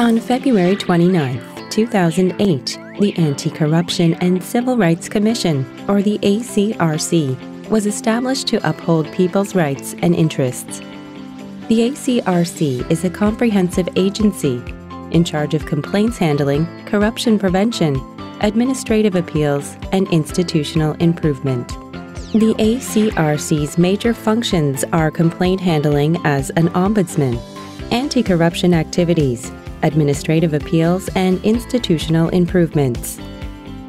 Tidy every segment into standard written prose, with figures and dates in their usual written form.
On February 29, 2008, the Anti-Corruption and Civil Rights Commission, or the ACRC, was established to uphold people's rights and interests. The ACRC is a comprehensive agency in charge of complaints handling, corruption prevention, administrative appeals, and institutional improvement. The ACRC's major functions are complaint handling as an ombudsman, anti-corruption activities, administrative appeals, and institutional improvements.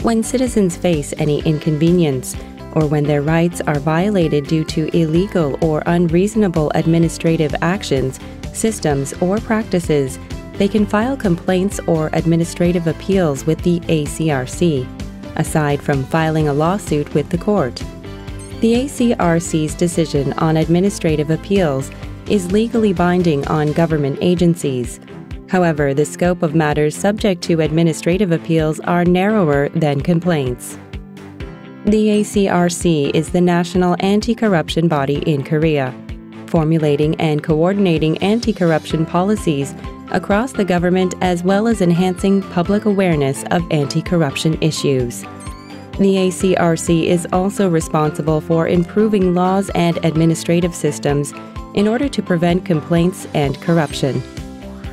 When citizens face any inconvenience, or when their rights are violated due to illegal or unreasonable administrative actions, systems, or practices, they can file complaints or administrative appeals with the ACRC, aside from filing a lawsuit with the court. The ACRC's decision on administrative appeals is legally binding on government agencies. However, the scope of matters subject to administrative appeals are narrower than complaints. The ACRC is the national anti-corruption body in Korea, formulating and coordinating anti-corruption policies across the government as well as enhancing public awareness of anti-corruption issues. The ACRC is also responsible for improving laws and administrative systems in order to prevent complaints and corruption.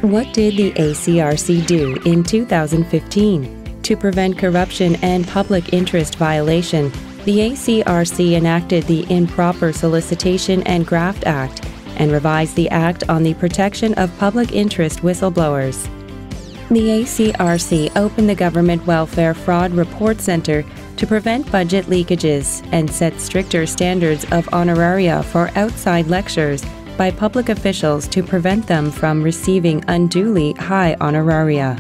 What did the ACRC do in 2015? To prevent corruption and public interest violation, the ACRC enacted the Improper Solicitation and Graft Act and revised the Act on the Protection of Public Interest Whistleblowers. The ACRC opened the Government Welfare Fraud Report Center to prevent budget leakages and set stricter standards of honoraria for outside lectures by public officials to prevent them from receiving unduly high honoraria.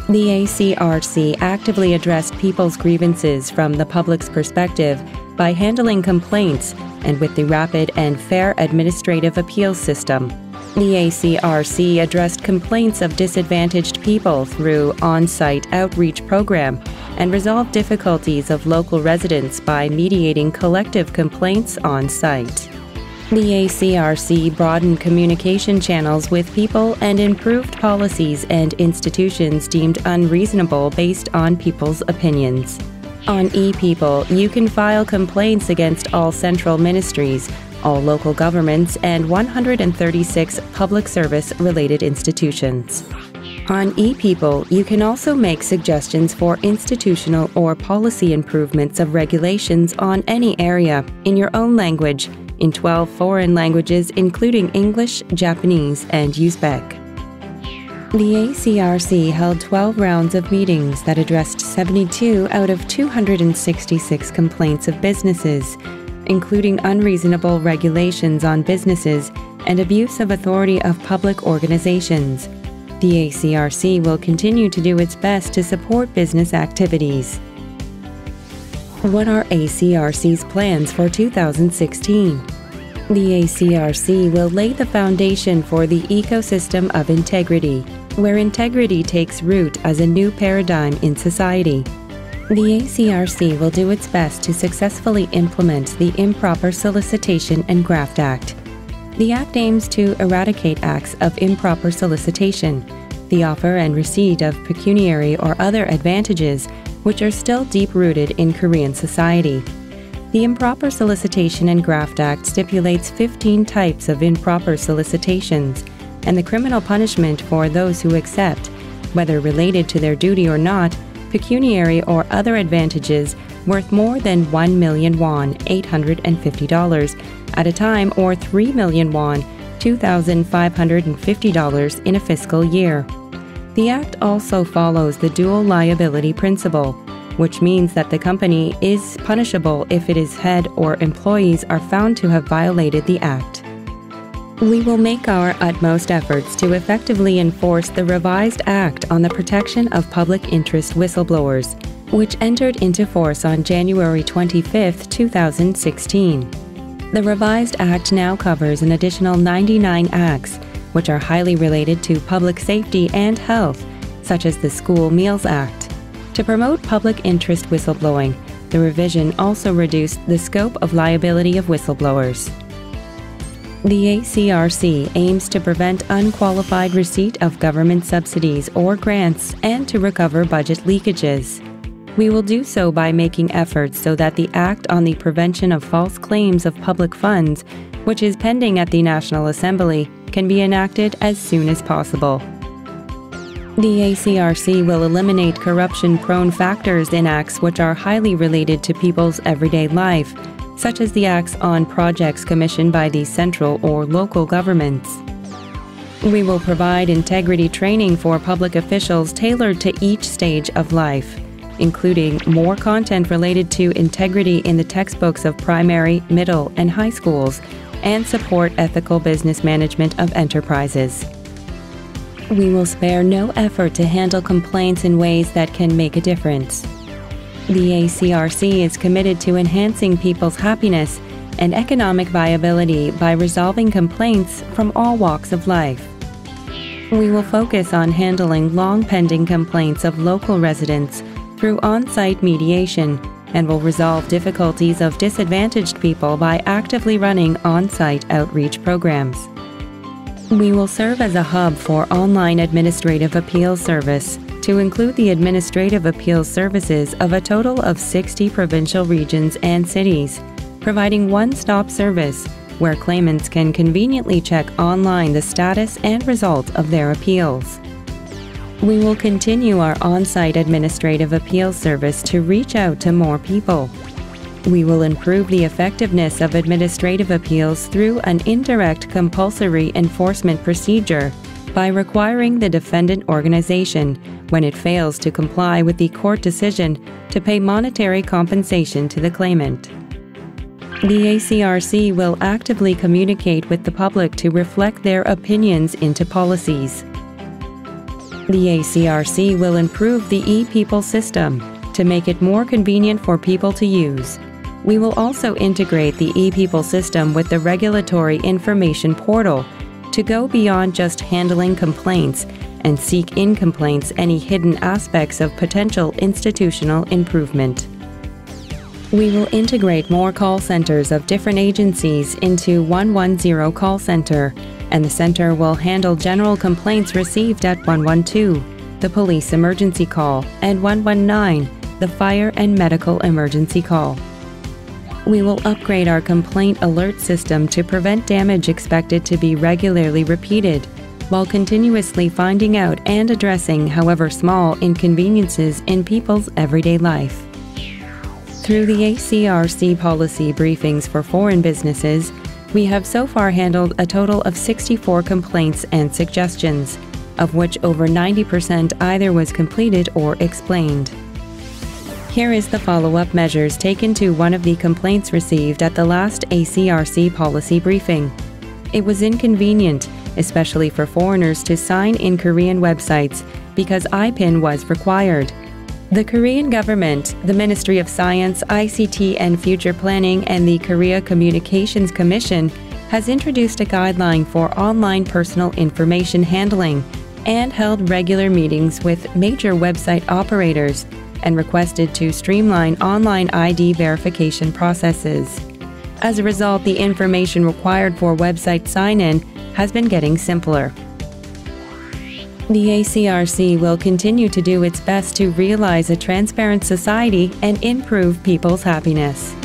The ACRC actively addressed people's grievances from the public's perspective by handling complaints and with the rapid and fair administrative appeals system. The ACRC addressed complaints of disadvantaged people through on-site outreach program and resolved difficulties of local residents by mediating collective complaints on-site. The ACRC broadened communication channels with people and improved policies and institutions deemed unreasonable based on people's opinions. On ePeople, you can file complaints against all central ministries, all local governments, and 136 public service-related institutions. On ePeople, you can also make suggestions for institutional or policy improvements of regulations on any area in your own language, in 12 foreign languages including English, Japanese, and Uzbek. The ACRC held 12 rounds of meetings that addressed 72 out of 266 complaints of businesses, including unreasonable regulations on businesses and abuse of authority of public organizations. The ACRC will continue to do its best to support business activities. What are ACRC's plans for 2016? The ACRC will lay the foundation for the ecosystem of integrity, where integrity takes root as a new paradigm in society. The ACRC will do its best to successfully implement the Improper Solicitation and Graft Act. The Act aims to eradicate acts of improper solicitation, the offer and receipt of pecuniary or other advantages which are still deep-rooted in Korean society. The Improper Solicitation and Graft Act stipulates 15 types of improper solicitations and the criminal punishment for those who accept, whether related to their duty or not, pecuniary or other advantages worth more than 1 million won, $850 at a time, or 3 million won, $2,550 in a fiscal year. The Act also follows the dual liability principle, which means that the company is punishable if its head or employees are found to have violated the Act. We will make our utmost efforts to effectively enforce the revised Act on the Protection of Public Interest Whistleblowers, which entered into force on January 25, 2016. The revised Act now covers an additional 99 acts, which are highly related to public safety and health, such as the School Meals Act. To promote public interest whistleblowing, the revision also reduced the scope of liability of whistleblowers. The ACRC aims to prevent unqualified receipt of government subsidies or grants and to recover budget leakages. We will do so by making efforts so that the Act on the Prevention of False Claims of Public Funds, which is pending at the National Assembly, can be enacted as soon as possible. The ACRC will eliminate corruption-prone factors in acts which are highly related to people's everyday life, such as the acts on projects commissioned by the central or local governments. We will provide integrity training for public officials tailored to each stage of life, including more content related to integrity in the textbooks of primary, middle, and high schools, and support ethical business management of enterprises. We will spare no effort to handle complaints in ways that can make a difference. The ACRC is committed to enhancing people's happiness and economic viability by resolving complaints from all walks of life. We will focus on handling long-pending complaints of local residents through on-site mediation and will resolve difficulties of disadvantaged people by actively running on-site outreach programs. We will serve as a hub for online administrative appeals service to include the administrative appeals services of a total of 60 provincial regions and cities, providing one-stop service where claimants can conveniently check online the status and result of their appeals. We will continue our on-site administrative appeals service to reach out to more people. We will improve the effectiveness of administrative appeals through an indirect compulsory enforcement procedure by requiring the defendant organization, when it fails to comply with the court decision, to pay monetary compensation to the claimant. The ACRC will actively communicate with the public to reflect their opinions into policies. The ACRC will improve the e-People system to make it more convenient for people to use. We will also integrate the e-People system with the Regulatory Information Portal to go beyond just handling complaints and seek in complaints any hidden aspects of potential institutional improvement. We will integrate more call centers of different agencies into 110 call center, and the center will handle general complaints received at 112, the police emergency call, and 119, the fire and medical emergency call. We will upgrade our complaint alert system to prevent damage expected to be regularly repeated, while continuously finding out and addressing however small inconveniences in people's everyday life. Through the ACRC policy briefings for foreign businesses, we have so far handled a total of 64 complaints and suggestions, of which over 90% either was completed or explained. Here is the follow-up measures taken to one of the complaints received at the last ACRC policy briefing. It was inconvenient, especially for foreigners, to sign in Korean websites because IPIN was required. The Korean government, the Ministry of Science, ICT and Future Planning, and the Korea Communications Commission has introduced a guideline for online personal information handling and held regular meetings with major website operators and requested to streamline online ID verification processes. As a result, the information required for website sign-in has been getting simpler. The ACRC will continue to do its best to realize a transparent society and improve people's happiness.